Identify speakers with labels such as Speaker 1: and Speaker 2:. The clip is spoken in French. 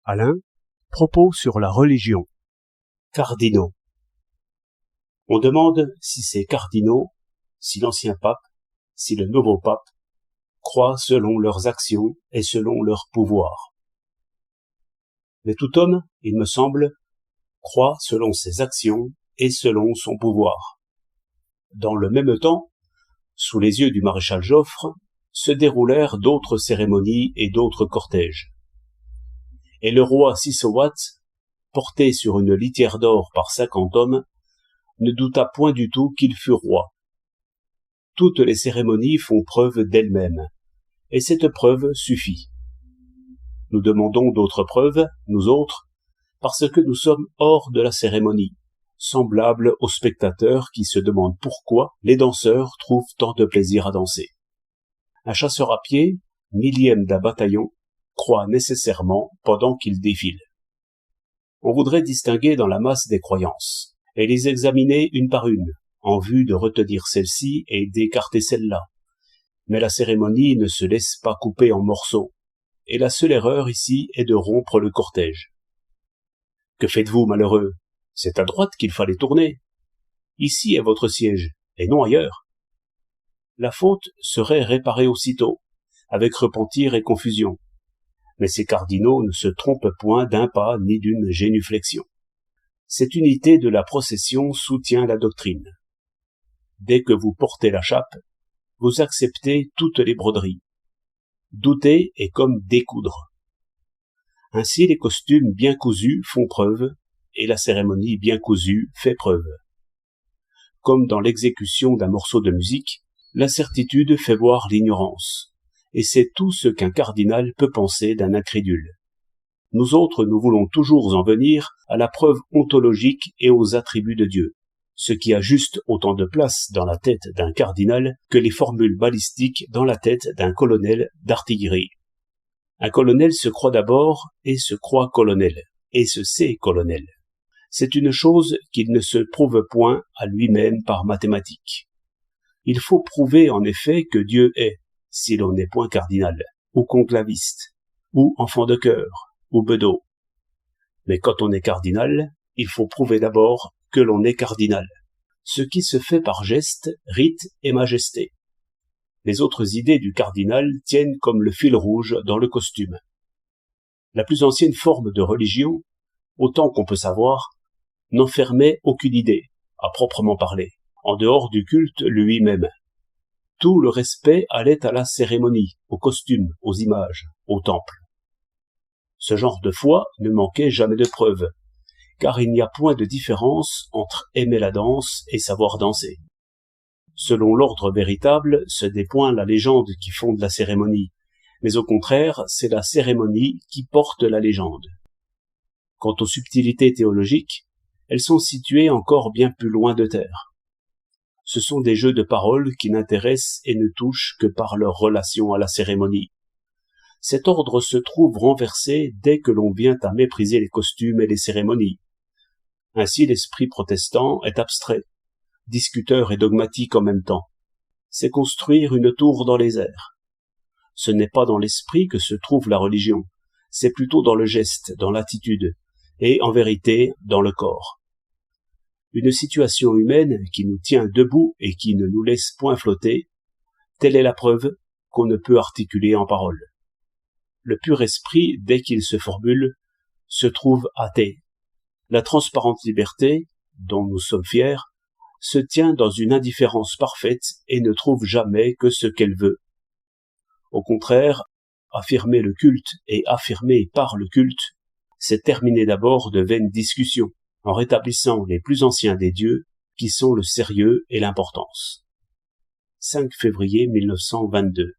Speaker 1: Alain, propos sur la religion. Cardinaux. On demande si ces cardinaux, si l'ancien pape, si le nouveau pape, croient selon leurs actions et selon leur pouvoir. Mais tout homme, il me semble, croit selon ses actions et selon son pouvoir. Dans le même temps, sous les yeux du maréchal Joffre, se déroulèrent d'autres cérémonies et d'autres cortèges. Et le roi Sisowat, porté sur une litière d'or par 50 hommes, ne douta point du tout qu'il fût roi. Toutes les cérémonies font preuve d'elles-mêmes, et cette preuve suffit. Nous demandons d'autres preuves, nous autres, parce que nous sommes hors de la cérémonie, semblables aux spectateurs qui se demandent pourquoi les danseurs trouvent tant de plaisir à danser. Un chasseur à pied, millième d'un bataillon, croit nécessairement pendant qu'il défile. On voudrait distinguer dans la masse des croyances, et les examiner une par une, en vue de retenir celle-ci et d'écarter celle-là. Mais la cérémonie ne se laisse pas couper en morceaux, et la seule erreur ici est de rompre le cortège. Que faites-vous, malheureux? C'est à droite qu'il fallait tourner. Ici est votre siège, et non ailleurs. La faute serait réparée aussitôt, avec repentir et confusion. Mais ces cardinaux ne se trompent point d'un pas ni d'une génuflexion. Cette unité de la procession soutient la doctrine. Dès que vous portez la chape, vous acceptez toutes les broderies. Douter est comme découdre. Ainsi les costumes bien cousus font preuve, et la cérémonie bien cousue fait preuve. Comme dans l'exécution d'un morceau de musique, l'incertitude fait voir l'ignorance, et c'est tout ce qu'un cardinal peut penser d'un incrédule. Nous autres, nous voulons toujours en venir à la preuve ontologique et aux attributs de Dieu, ce qui a juste autant de place dans la tête d'un cardinal que les formules balistiques dans la tête d'un colonel d'artillerie. Un colonel se croit d'abord et se croit colonel, et se sait colonel. C'est une chose qu'il ne se prouve point à lui-même par mathématiques. Il faut prouver en effet que Dieu est, si l'on n'est point cardinal, ou conclaviste, ou enfant de chœur, ou bedeau. Mais quand on est cardinal, il faut prouver d'abord que l'on est cardinal, ce qui se fait par geste, rite et majesté. Les autres idées du cardinal tiennent comme le fil rouge dans le costume. La plus ancienne forme de religion, autant qu'on peut savoir, n'enfermait aucune idée, à proprement parler, en dehors du culte lui-même. Tout le respect allait à la cérémonie, au costume, aux images, au temple. Ce genre de foi ne manquait jamais de preuves, car il n'y a point de différence entre aimer la danse et savoir danser. Selon l'ordre véritable, ce n'est point la légende qui fonde la cérémonie, mais au contraire, c'est la cérémonie qui porte la légende. Quant aux subtilités théologiques, elles sont situées encore bien plus loin de terre. Ce sont des jeux de paroles qui n'intéressent et ne touchent que par leur relation à la cérémonie. Cet ordre se trouve renversé dès que l'on vient à mépriser les costumes et les cérémonies. Ainsi l'esprit protestant est abstrait, discuteur et dogmatique en même temps. C'est construire une tour dans les airs. Ce n'est pas dans l'esprit que se trouve la religion, c'est plutôt dans le geste, dans l'attitude, et en vérité dans le corps. Une situation humaine qui nous tient debout et qui ne nous laisse point flotter, telle est la preuve qu'on ne peut articuler en paroles. Le pur esprit, dès qu'il se formule, se trouve athée. La transparente liberté, dont nous sommes fiers, se tient dans une indifférence parfaite et ne trouve jamais que ce qu'elle veut. Au contraire, affirmer le culte et affirmer par le culte, c'est terminer d'abord de vaines discussions, en rétablissant les plus anciens des dieux, qui sont le sérieux et l'importance. 5 février 1922.